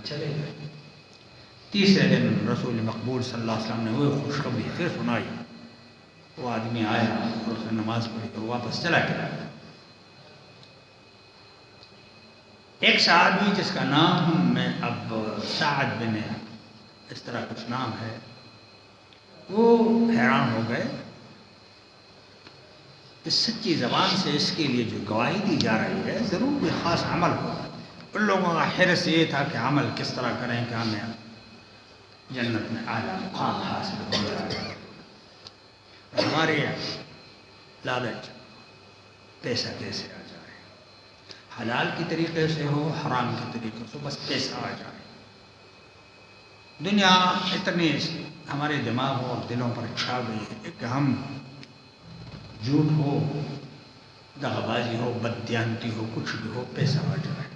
چلے گئے. تیسرے دن رسول مقبول صلی اللہ علیہ وسلم نے وہی خوشخبری پھر سنائی. وہ آدمی آیا اور اس نے نماز پڑھی اور واپس چلا گیا. ایک صحابی جس کا نام میں اب سعد بن اس طرح کچھ نام ہے، وہ حیران ہو گئے. اس سچی زبان سے اس کے لیے جو گواہی دی جا رہی ہے ضرور کوئی خاص عمل ہو. ان لوگوں کا حرص یہ تھا کہ عمل کس طرح کریں کہ ہمیں جنت میں اعلیٰ مقام حاصل ہو جائے. ہمارے لالچ پیسہ کیسے آ جائے، حلال کی طریقے سے ہو حرام کے طریقے سے، بس پیسہ آ جائے. دنیا اتنی ہمارے دماغوں اور دلوں پر چھا گئی ہے کہ ہم جھوٹ ہو، دغا بازی ہو، بددیانتی ہو، کچھ بھی ہو، پیسہ آ جائے.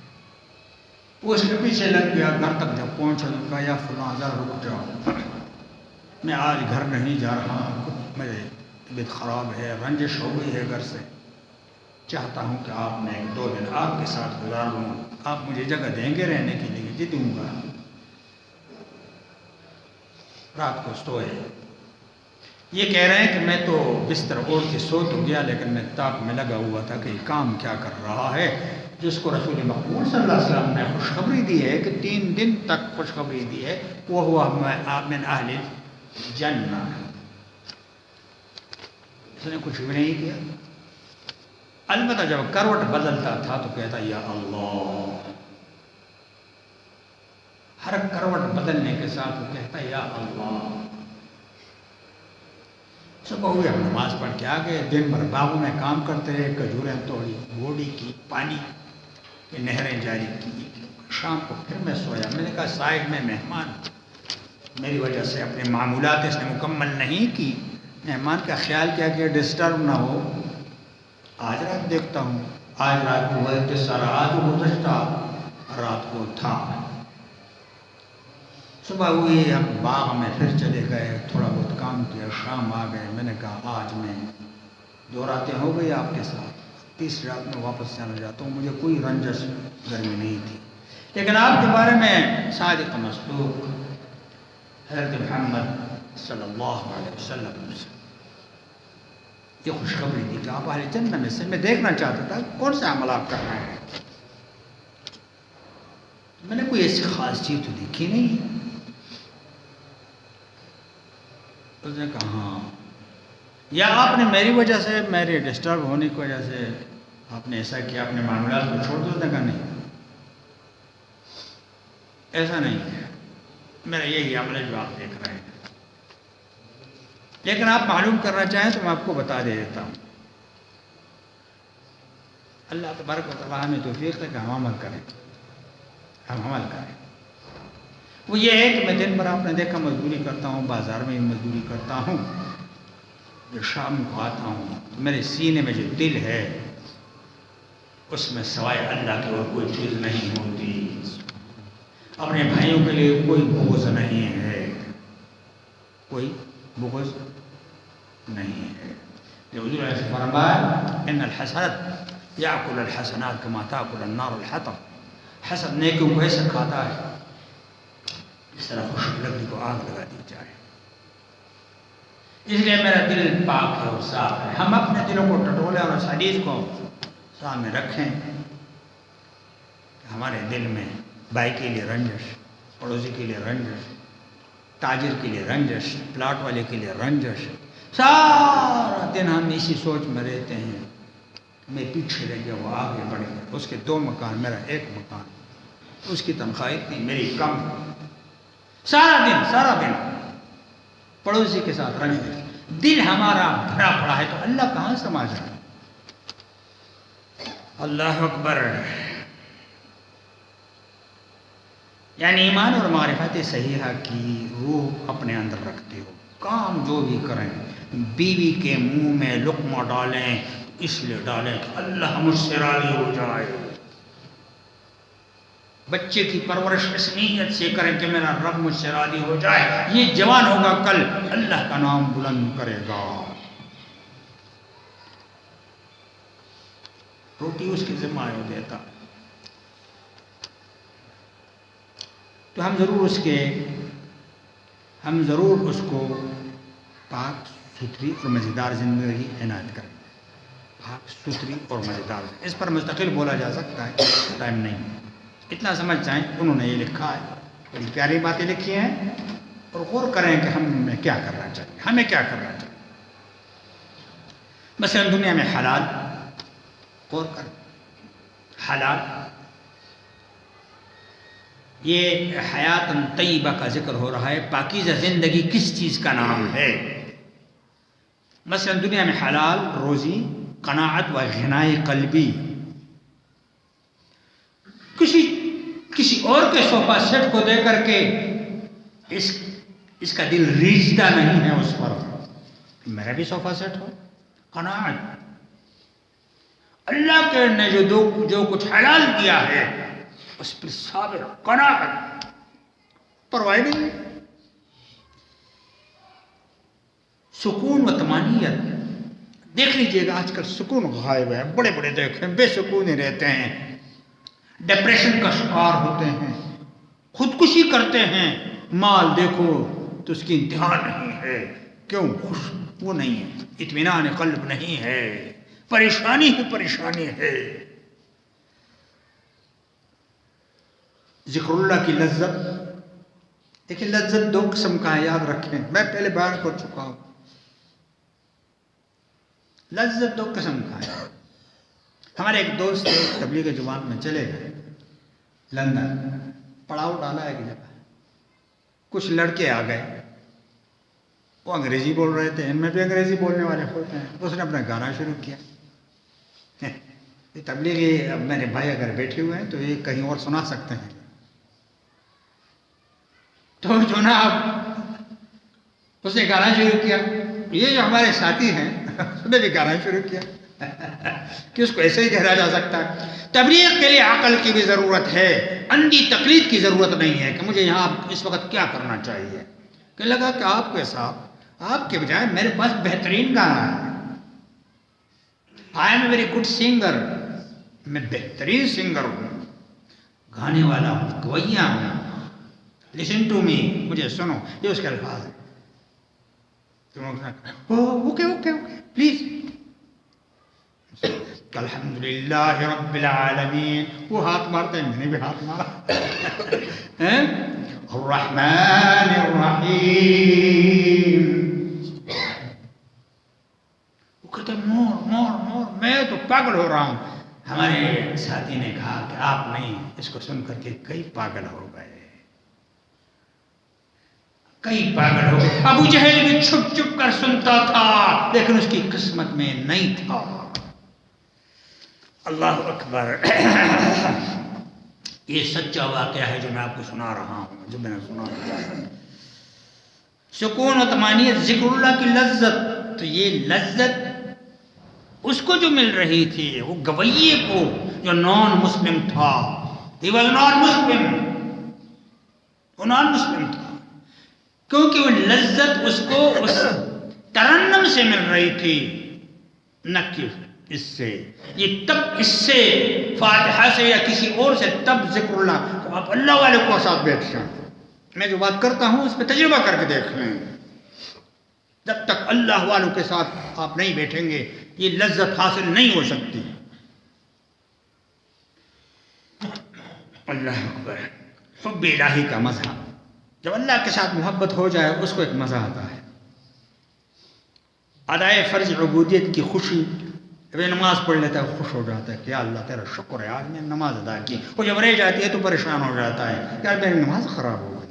وہ اس کے پیچھے لگ گیا. گھر تک جب پہنچا تو کہا یا فلاں ذرا رک جاؤ، میں آج گھر نہیں جا رہا ہوں، کچھ میرے طبیعت خراب ہے، رنجش ہو گئی ہے گھر سے، چاہتا ہوں کہ آپ میں 1-2 دن آپ کے ساتھ گزار لوں، آپ مجھے جگہ دیں گے رہنے کے لیے؟ جی دوں گا. رات کو سوئے. یہ کہہ رہے ہیں کہ میں تو بستر اوڑھ کے سو تو گیا، لیکن میں تاک میں لگا ہوا تھا کہ یہ کام کیا کر رہا ہے جس کو رسول مقبول صلی اللہ علیہ وسلم نے خوشخبری دی ہے کہ 3 دن تک خوشخبری دی ہے، وہ ہوا من اہل جنہ. اس نے کچھ بھی نہیں کیا، البتہ جب کروٹ بدلتا تھا تو کہتا یا اللہ. ہر کروٹ بدلنے کے ساتھ وہ کہتا یا اللہ. صبح ہوئے ہم نماز پڑھ کے آ گئے. دن بھر باغوں میں کام کرتے رہے، کھجوریں توڑی، بوڑی کی، پانی کی نہریں جاری کی. شام کو پھر میں سویا. میں نے کہا صاحب میں مہمان، میری وجہ سے اپنے معمولات اس نے مکمل نہیں کی. مہمان کا خیال کیا کہ ڈسٹرب نہ ہو. آج رات دیکھتا ہوں، آج رات کو وہ سارا آج گزشتہ رات کو تھا. صبح ہوئی، ہم باغ میں پھر چلے گئے، تھوڑا بہت کام کیا، شام آ گئے. میں نے کہا آج میں 2 راتیں ہو گئی آپ کے ساتھ، 3 رات میں واپس جانا چاہتا ہوں. مجھے کوئی رنجش گرمی نہیں تھی، لیکن آپ کے بارے میں صادق مصدوق حضرت محمد صلی اللہ علیہ وسلم سے یہ خوشخبری دی کہ آپ اہل جنت میں سے. میں دیکھنا چاہتا تھا کون سا عمل آپ کر رہے ہیں. میں نے کوئی ایسی خاص چیز تو دیکھی نہیں. اس نے کہا ہاں، یا آپ نے میری وجہ سے، میرے ڈسٹرب ہونے کی وجہ سے آپ نے ایسا کیا، اپنے معاملات کو چھوڑ دو. نے کہا نہیں، ایسا نہیں ہے، میرا یہی عمل ہے جو آپ دیکھ رہے ہیں. لیکن آپ معلوم کرنا چاہیں تو میں آپ کو بتا دیتا ہوں. اللہ تبارک و تعالیٰ ہمیں توفیق ہے کہ ہم عمل کریں، ہم عمل کریں. وہ یہ ہے کہ میں دن بھر آپ نے دیکھا مزدوری کرتا ہوں، بازار میں مزدوری کرتا ہوں. جو شام کو آتا ہوں تو میرے سینے میں جو دل ہے اس میں سوائے اللہ کے اور کوئی چیز نہیں ہوتی. اپنے بھائیوں کے لیے کوئی بغض نہیں ہے، کوئی بغض نہیں ہے. جو حضور علیہ السلام فرمایا ان الحسد یاکل الحسنات کما تاکل النار الحطب. حسد نیکیوں کو ایسے کھاتا ہے اس طرح خوش لکڑی کو آگ لگا دی جائے. اس لیے میرا دل پاک ہے اور صاف ہے. ہم اپنے دلوں کو ٹٹولیں اور اس حدیث کو سامنے رکھیں کہ ہمارے دل میں بھائی کے لیے رنجش، پڑوسی کے لیے رنجش، تاجر کے لیے رنجش، پلاٹ والے کے لیے رنجش. سارا دن ہم اسی سوچ میں رہتے ہیں میں پیچھے رہ گیا، وہ آگے بڑھ گیا، اس کے 2 مکان، میرا 1 مکان، اس کی تنخواہ اتنی، میری کم. سارا دن پڑوسی کے ساتھ رنجش. دل ہمارا بھرا پڑا ہے تو اللہ کہاں سمجھ رہا ہے. اللہ اکبر. یعنی ایمان اور معرفت صحیحہ کی روح اپنے اندر رکھتے ہو. کام جو بھی کریں، بیوی کے منہ میں لقمہ ڈالیں اس لیے ڈالیں کہ اللہ مجھ سے راضی ہو جائے. بچے کی پرورش اس نیت سے کریں کہ میرا رب مجھ سے راضی ہو جائے، یہ جوان ہوگا کل اللہ کا نام بلند کرے گا. روٹی اس کے ذمہ ہو دیتا. تو ہم ضرور اس کو پاک ستھری اور مزیدار زندگی عنایت کریں. پاک ستھری اور مزیدار. اس پر مستقل بولا جا سکتا ہے، ٹائم نہیں. اتنا سمجھ جائیں انہوں نے یہ لکھا ہے، بڑی پیاری باتیں لکھی ہیں، اور غور کریں کہ ہمیں کیا کرنا چاہیے. مثلا دنیا میں حلال، غور کریں، حلال یہ حیات طیبہ کا ذکر ہو رہا ہے. پاکیزہ زندگی کس چیز کا نام ہے؟ مثلا دنیا میں حلال روزی، قناعت و غنائے قلبی. کسی اور کے صوفہ سیٹ کو دے کر کے اس کا دل ریجھتا نہیں ہے اس پر، میرا بھی صوفہ سیٹ ہو. قناعت، اللہ کے نے جو کچھ حلال کیا ہے اس پر صابر، قناعت، پرواہ نہیں. سکون و طمانینت. دیکھ لیجئے گا آج کل سکون غائب ہے. بڑے بڑے دیکھیں بے سکون ہی رہتے ہیں، ڈپریشن کا شکار ہوتے ہیں، خودکشی کرتے ہیں. مال دیکھو تو اس کی انتہا نہیں ہے. کیوں؟ خوش وہ نہیں ہے، اطمینان قلب نہیں ہے، پریشانی ہی پریشانی ہے. ذکر اللہ کی لذت. دیکھیں لذت دو قسم کا ہے، یاد رکھیں، میں پہلے بیان کر چکا ہوں. لذت دو قسم کا ہے. ہمارے ایک دوست تبلیغ جماعت میں چلے گئے لندن، پڑاؤ ڈالا ایک جگہ. کچھ لڑکے آ گئے، وہ انگریزی بول رہے تھے، ان میں بھی انگریزی بولنے والے ہوتے ہیں. اس نے اپنا گانا شروع کیا. تبلیغی میرے بھائی اگر بیٹھے ہوئے ہیں تو یہ کہیں اور سنا سکتے ہیں. تو جناب اس نے گانا شروع کیا. یہ جو ہمارے ساتھی ہیں اس نے بھی گانا شروع کیا کہ اس کو ایسے ہی کہا جا سکتا ہے. تبلیغ کے لیے عقل کی بھی ضرورت ہے، اندھی تقلید کی ضرورت نہیں ہے کہ مجھے یہاں اس وقت کیا کرنا چاہیے. کہ لگا کہ آپ کے ساتھ، آپ کے بجائے میرے پاس بہترین گانا ہے. I am a very good singer. میں بہترین سنگر ہوں، گانے والا ہوں، گویا ہوں. لسن ٹو می، مجھے سنو. یہ اس کے الفاظ ہیں. Okay okay okay please. الحمدللہ رب العالمین. وہ ہاتھ مارتے ہیں، میں نے بھی ہاتھ مارا. الرحمن الرحیم. وہ کہتے ہیں مور مور مور. میں تو پاگل ہو رہا ہوں. ہمارے ساتھی نے کہا کہ آپ نہیں، اس کو سن کر کے کئی پاگل ہو گئے، کئی پاگل ہو گئے. ابو جہل بھی چھپ چھپ کر سنتا تھا لیکن اس کی قسمت میں نہیں تھا. اللہ اکبر. یہ سچا واقعہ ہے جو میں آپ کو سنا رہا ہوں، جو میں نے سنا رہا ہوں. سکون و طمانینت، ذکر اللہ کی لذت. تو یہ لذت اس کو جو مل رہی تھی، وہ گویے کو جو نان مسلم تھا. He was not Muslim. وہ نان مسلم تھا کیونکہ وہ لذت اس کو اس ترنم سے مل رہی تھی، نہ کہ اس سے. یہ تب اس سے فاتحہ سے یا کسی اور سے تب ذکر اللہ. تو آپ اللہ والے کو ساتھ بیٹھ جائیں. میں جو بات کرتا ہوں اس پہ تجربہ کر کے دیکھ لیں. جب تک اللہ والوں کے ساتھ آپ نہیں بیٹھیں گے یہ لذت حاصل نہیں ہو سکتی. اللہ اکبر. حب الہی کا مزہ. جب اللہ کے ساتھ محبت ہو جائے اس کو ایک مزہ آتا ہے. ادائے فرض عبودیت کی خوشی. جب یہ نماز پڑھ لیتا ہے خوش ہو جاتا ہے کہ یا اللہ تیرا شکر ہے آج میں نے نماز ادا کی. وہ جب رہ جاتی ہے تو پریشان ہو جاتا ہے کہ یار میری نماز خراب ہو گئی.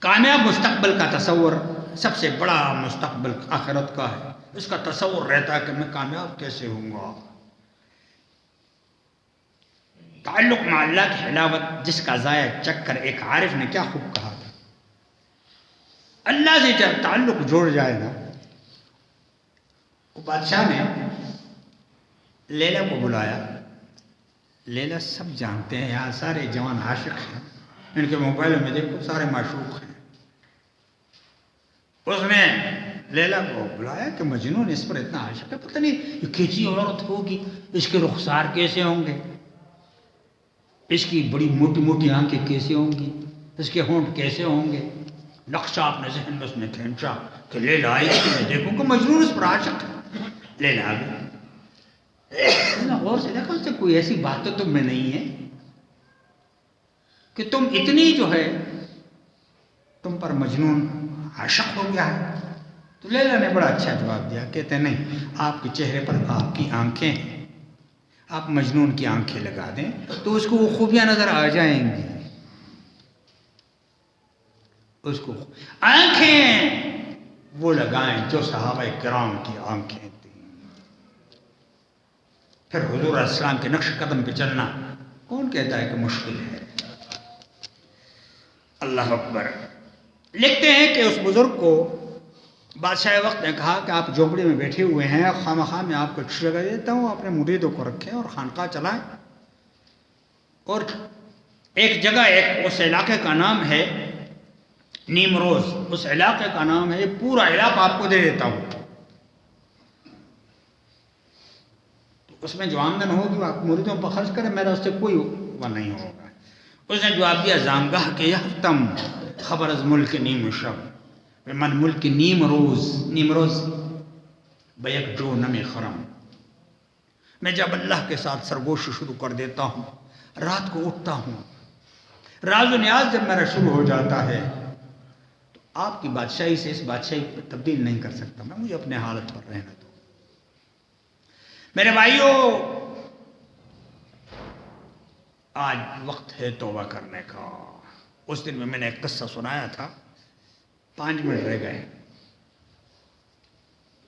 کامیاب مستقبل کا تصور، سب سے بڑا مستقبل آخرت کا ہے. اس کا تصور رہتا ہے کہ میں کامیاب کیسے ہوں گا. تعلق مع اللہ کی حلاوت جس کا ذائقہ چکھ کر ایک عارف نے کیا خوب کہا تھا. اللہ سے جب تعلق جوڑ جائے نا. وہ بادشاہ نے لیلا کو بلایا. لیلا سب جانتے ہیں، یہاں سارے جوان عاشق ہیں، ان کے موبائلوں میں دیکھو سارے معشوق ہیں. اس نے لیلا کو بلایا کہ مجنون اس پر اتنا عاشق ہے، پتہ نہیں یہ کیسی عورت ہوگی، اس کے رخسار کیسے ہوں گے. اس کی بڑی موٹی موٹی آنکھیں کیسے ہوں گی، اس کے ہونٹ کیسے ہوں گے. نقشہ اپنے ذہن میں اس نے کھینچا کہ لیلا آئی کہ میں دیکھوں کہ مجنون اس پر عاشق ہے. لیلا آ گئی. اس نے غور سے دیکھا اس سے کوئی ایسی بات تو تم میں نہیں ہے کہ تم اتنی جو ہے تم پر مجنون عاشق ہو گیا ہے. تو لیلا نے بڑا اچھا جواب دیا. کہتے نہیں، آپ کے چہرے پر آپ کی آنکھیں ہیں، آپ مجنون کی آنکھیں لگا دیں تو اس کو وہ خوبیاں نظر آ جائیں گی. اس کو آنکھیں وہ لگائیں جو صحابہ کرام کی آنکھیں تھیں. پھر حضور علیہ السلام کے نقش قدم پہ چلنا کون کہتا ہے کہ مشکل ہے؟ اللہ اکبر. لکھتے ہیں کہ اس بزرگ کو بادشاہ وقت نے کہا کہ آپ جھونپڑی میں بیٹھے ہوئے ہیں، خواہ میں آپ کو اچھی لگا دیتا ہوں، اپنے مریدوں کو رکھیں اور خانقاہ چلائیں. اور ایک جگہ، ایک اس علاقے کا نام ہے نیمروز، اس علاقے کا نام ہے، پورا علاقہ آپ کو دے دیتا ہوں. تو اس میں جو آمدن ہوگی وہ آپ مریدوں پر خرچ کریں، میرا اس سے کوئی وہ نہیں ہوگا. اس نے جواب دیا زانگاہ کے یختم خبر از ملک نیم شب من ملک نیم روز بیک جو نم خرم. میں جب اللہ کے ساتھ سرگوشی شروع کر دیتا ہوں، رات کو اٹھتا ہوں، راز و نیاز جب میرا شروع ہو جاتا ہے تو آپ کی بادشاہی سے اس بادشاہی کو تبدیل نہیں کر سکتا میں. مجھے اپنے حالت پر رہنا دو. میرے بھائیوں، آج وقت ہے توبہ کرنے کا. اس دن میں نے ایک قصہ سنایا تھا، 5 منٹ رہ گئے.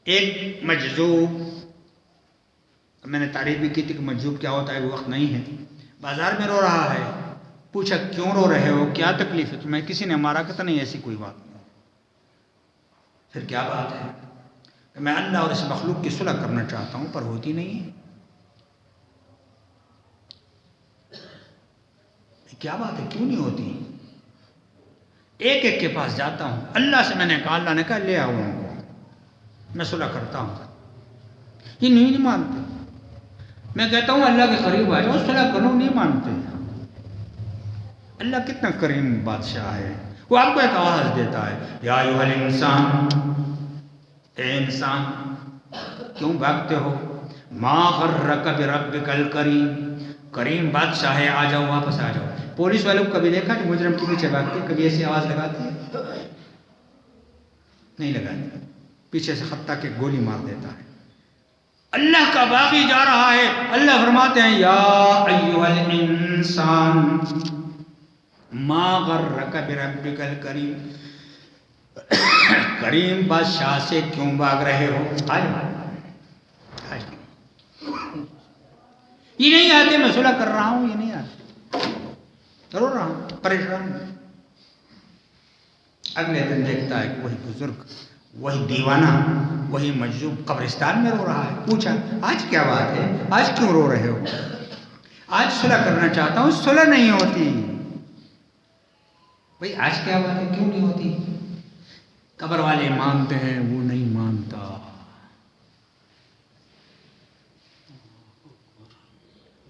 ایک مجذوب، میں نے تعریف بھی کی تھی کہ مجذوب کیا ہوتا ہے، وہ وقت نہیں ہے. بازار میں رو رہا ہے. پوچھا کیوں رو رہے ہو، کیا تکلیف ہے؟ تمہیں کسی نے مارا؟ کہتا نہیں ایسی کوئی بات نہیں. پھر کیا بات ہے؟ کہ میں اللہ اور اس مخلوق کی صلح کرنا چاہتا ہوں پر ہوتی نہیں ہے. کیا بات ہے، کیوں نہیں ہوتی؟ ایک ایک کے پاس جاتا ہوں، اللہ سے میں نے کہا، اللہ نے کہا لے آؤ ان کو، میں صلح کرتا ہوں. یہ نہیں مانتے. میں کہتا ہوں اللہ کے قریب آ جاؤ، صلح کرو، نہیں مانتے. اللہ کتنا کریم بادشاہ ہے. وہ آپ کو ایک آواز دیتا ہے، یا ایھا الانسان، اے انسان کیوں بھاگتے ہو، ما غرک بربک الکریم، کریم بادشاہ ہے، آ جاؤ، واپس آ جاؤ. پولیس والوں کو کبھی دیکھا کہ مجرم کے پیچھے بھاگتے، کبھی ایسی آواز لگاتی ہے؟ نہیں لگاتی. پیچھے سے خطہ کے گولی مار دیتا ہے. اللہ کا باغی جا رہا ہے، اللہ فرماتے ہیں یا ایھا الانسان ما غرک بربک الکریم، کریم بادشاہ سے کیوں بھاگ رہے ہو؟ یہ نہیں آتے، میں صلح کر رہا ہوں، یہ نہیں آتے، رو رہا ہوں، پریشان. اگلے دن دیکھتا ہے کہ وہی بزرگ، وہی دیوانہ، وہی مجذوب قبرستان میں رو رہا ہے. پوچھا آج کیا بات ہے، آج کیوں رو رہے ہو؟ آج صلح کرنا چاہتا ہوں، صلح نہیں ہوتی. بھئی آج کیا بات ہے، کیوں نہیں ہوتی؟ قبر والے مانتے ہیں، وہ نہیں مانتا.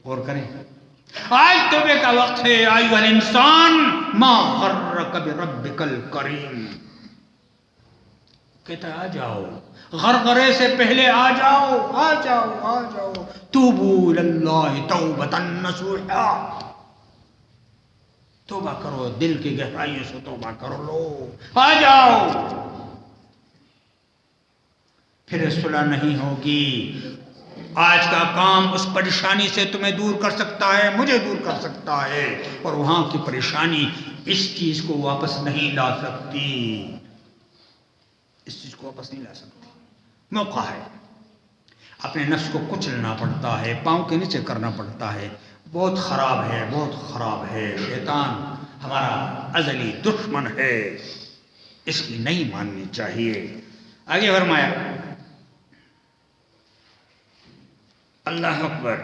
غور کریں. آج توبے کا وقت ہے. ایھا الانسان ما غرک بربک الکریم. کہتا ہے آ جاؤ، غرغرے سے پہلے آ جاؤ، آ جاؤ، آ جاؤ. توبوا الی اللہ توبۃ نصوحا، توبہ کرو، دل کی گہرائیوں سے توبہ کر لو، آ جاؤ. پھر صلح نہیں ہوگی. آج کا کام اس پریشانی سے تمہیں دور کر سکتا ہے، مجھے دور کر سکتا ہے، اور وہاں کی پریشانی اس چیز کو واپس نہیں لا سکتی. اس چیز کو واپس نہیں لا سکتی. موقع ہے، اپنے نفس کو کچلنا پڑتا ہے، پاؤں کے نیچے کرنا پڑتا ہے. بہت خراب ہے، بہت خراب ہے. شیطان ہمارا ازلی دشمن ہے، اس کی نہیں ماننی چاہیے. آگے فرمایا اللہ اکبر.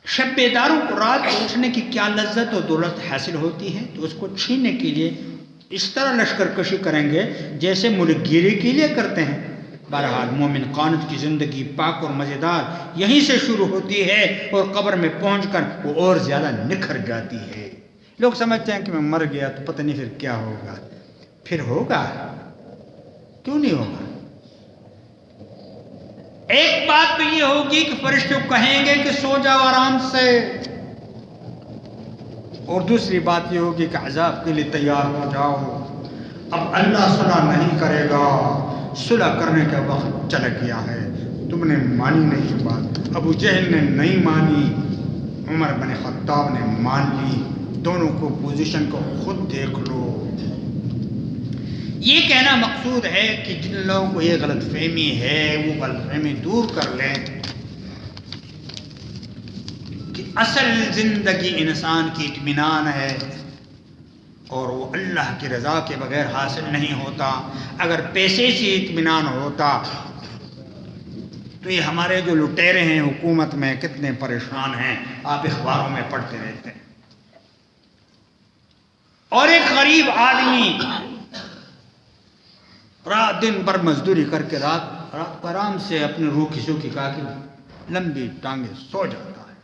شب بیداروں کو رات کو اٹھنے کی کیا لذت و دولت حاصل ہوتی ہے، تو اس کو چھیننے کے لیے اس طرح لشکر کشی کریں گے جیسے ملک گیری کے لیے کرتے ہیں. بہرحال مومن قانت کی زندگی پاک اور مزیدار یہیں سے شروع ہوتی ہے اور قبر میں پہنچ کر وہ اور زیادہ نکھر جاتی ہے۔ لوگ سمجھتے ہیں کہ میں مر گیا تو پتہ نہیں پھر کیا ہوگا۔ پھر ہوگا، کیوں نہیں ہوگا؟ ایک بات تو یہ ہوگی کہ فرشتے کہیں گے کہ سو جاؤ آرام سے، اور دوسری بات یہ ہوگی کہ عذاب کے لیے تیار ہو جاؤ۔ اب اللہ صلح نہیں کرے گا، صلح کرنے کا وقت چلا گیا ہے۔ تم نے مانی نہیں بات، ابو جہل نے نہیں مانی، عمر بن خطاب نے مان لی۔ دونوں کو پوزیشن کو خود دیکھ لو۔ یہ کہنا مقصود ہے کہ جن لوگوں کو یہ غلط فہمی ہے وہ غلط فہمی دور کر لیں کہ اصل زندگی انسان کی اطمینان ہے اور وہ اللہ کی رضا کے بغیر حاصل نہیں ہوتا۔ اگر پیسے سے اطمینان ہوتا تو یہ ہمارے جو لٹیرے ہیں حکومت میں کتنے پریشان ہیں، آپ اخباروں میں پڑھتے رہتے ہیں۔ اور ایک غریب آدمی رات دن بھر مزدوری کر کے رات کو آرام سے اپنی روح کی سوکھی کھا کے لمبی ٹانگیں سو جاتا ہے۔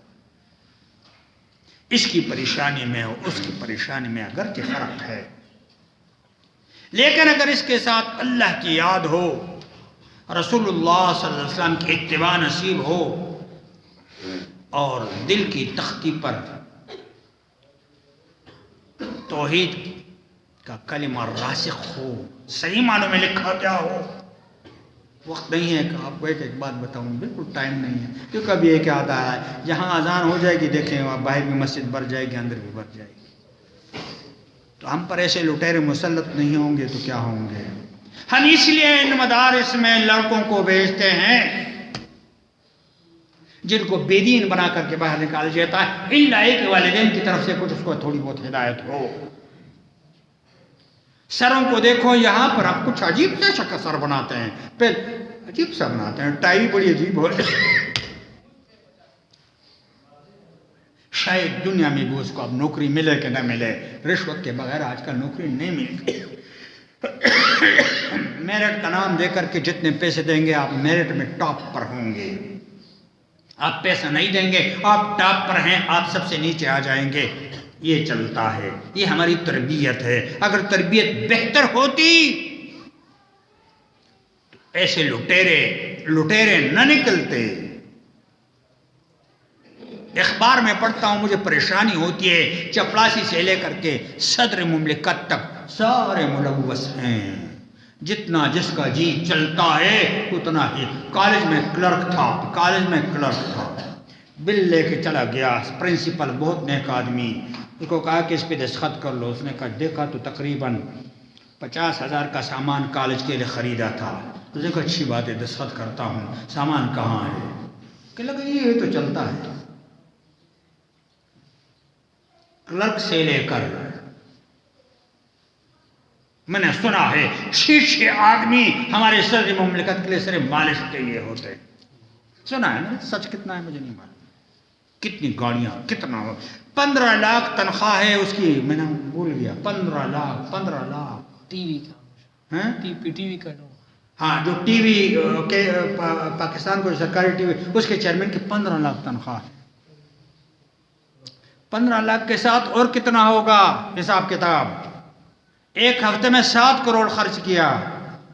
اس کی پریشانی میں اور اس کی پریشانی میں اگرچہ فرق ہے، لیکن اگر اس کے ساتھ اللہ کی یاد ہو، رسول اللہ صلی اللہ علیہ وسلم کی اتباع نصیب ہو اور دل کی تختی پر توحید کا کلمہ راسخ ہو، صحیح معنوں میں لکھا گیا ہو۔ وقت نہیں ہے کہ آپ کو ایک ایک بات بتاؤں، بالکل ٹائم نہیں ہے، کیونکہ ابھی ایک یاد آ رہا ہے، جہاں اذان ہو جائے گی دیکھیں وہاں باہر بھی مسجد بھر جائے گی، اندر بھی بھر جائے گی۔ تو ہم پر ایسے لٹیرے مسلط نہیں ہوں گے تو کیا ہوں گے؟ ہم اس لیے ان مدارس میں لڑکوں کو بھیجتے ہیں جن کو بے دین بنا کر کے باہر نکال جاتا ہے، الا ایک والدین کی طرف سے کچھ اس کو تھوڑی بہت ہدایت ہو۔ سروں کو دیکھو، یہاں پر آپ کچھ عجیب سے شکل سر بناتے ہیں، پھر عجیب سا بناتے ہیں، ٹائی بڑی عجیب ہو۔ شاید دنیا میں بھی اس کو اب نوکری ملے کہ نہ ملے، رشوت کے بغیر آج کل نوکری نہیں ملتی۔ میرٹ کا نام دے کر کے جتنے پیسے دیں گے آپ میرٹ میں ٹاپ پر ہوں گے، آپ پیسہ نہیں دیں گے آپ ٹاپ پر ہیں، آپ سب سے نیچے آ جائیں گے۔ یہ چلتا ہے، یہ ہماری تربیت ہے۔ اگر تربیت بہتر ہوتی تو ایسے لٹیرے نہ نکلتے۔ اخبار میں پڑھتا ہوں، مجھے پریشانی ہوتی ہے، چپڑاسی سے لے کر کے صدر مملکت تک سارے ملوث ہیں، جتنا جس کا جی چلتا ہے اتنا ہی۔ کالج میں کلرک تھا، بل لے کے چلا گیا، پرنسپل بہت نیک آدمی، اس کو کہا کہ اس پہ دستخط کر لو۔ اس نے کہا دیکھا تو تقریباً 50,000 کا سامان کالج کے لیے خریدا تھا۔ اس نے کہا اچھی بات ہے، دستخط کرتا ہوں، سامان کہاں ہے؟ کہ لگا یہ تو چلتا ہے۔ کلرک سے لے کر میں نے سنا ہے 6 آدمی ہمارے صدر مملکت کے لیے صرف مالش کے لیے ہوتے، سنا ہے نا؟ سچ کتنا ہے مجھے نہیں معلوم، کتنی گاڑیاں، کتنا 15 لاکھ تنخواہ ہے اس کی، میں نے بھول گیا، 15 لاکھ ٹی وی کا، ٹی وی کا، ہاں جو ٹی وی کے پاکستان کو سرکاری ٹی وی اس کے چیئرمین کی 15 لاکھ تنخواہ ہے۔ 15 لاکھ کے ساتھ اور کتنا ہوگا حساب کتاب؟ ایک ہفتے میں 7 کروڑ خرچ کیا،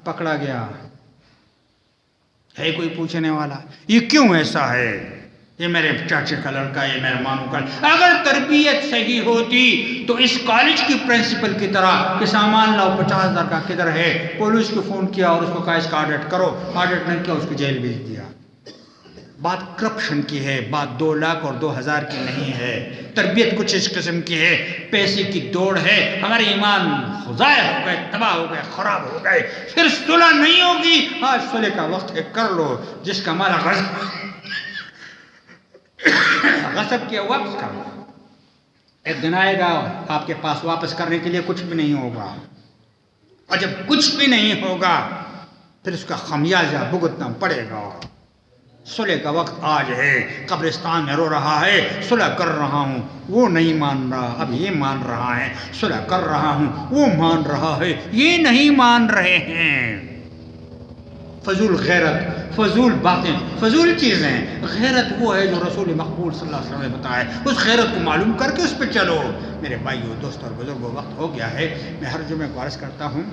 پکڑا گیا۔ ہے کوئی پوچھنے والا یہ کیوں ایسا ہے؟ یہ میرے چاچے کا لڑکا، یہ میرے ماموں کا۔ اگر تربیت صحیح ہوتی تو اس کالج کی پرنسپل کی طرح کہ سامان لاؤ 50,000 کا کدھر ہے، پولیس کو فون کیا اور اس کو کہا اس کا آڈٹ کرو، آڈٹ نہیں کیا اس کو جیل بھیج دیا۔ بات کرپشن کی ہے، بات 2 لاکھ اور 2,000 کی نہیں ہے۔ تربیت کچھ اس قسم کی ہے، پیسے کی دوڑ ہے، ہمارے ایمان ضائع ہو گئے، تباہ ہو گئے، خراب ہو گئے، پھر صلح نہیں ہوگی۔ آج صلح کا وقت ہے، کر لو۔ جس کا مال غصب کیا وقت کا ایک دن آئے گا آپ کے پاس، واپس کرنے کے لیے کچھ بھی نہیں ہوگا، اور جب کچھ بھی نہیں ہوگا پھر اس کا خمیازہ بھگتنا پڑے گا۔ صلح کا وقت آج ہے، قبرستان میں رو رہا ہے صلح کر رہا ہوں، وہ نہیں مان رہا، اب یہ مان رہا ہے، صلح کر رہا ہوں، وہ مان رہا ہے، یہ نہیں مان رہے ہیں۔ فضول غیرت، فضول باتیں، فضول چیزیں. غیرت وہ ہے جو رسول مقبول صلی اللہ علیہ وسلم نے بتایا. اس غیرت کو معلوم کر کے اس پہ چلو. میرے بھائیو، دوستوں اور بزرگوں، وقت ہو گیا ہے. میں ہر جمعے کو عرض کرتا ہوں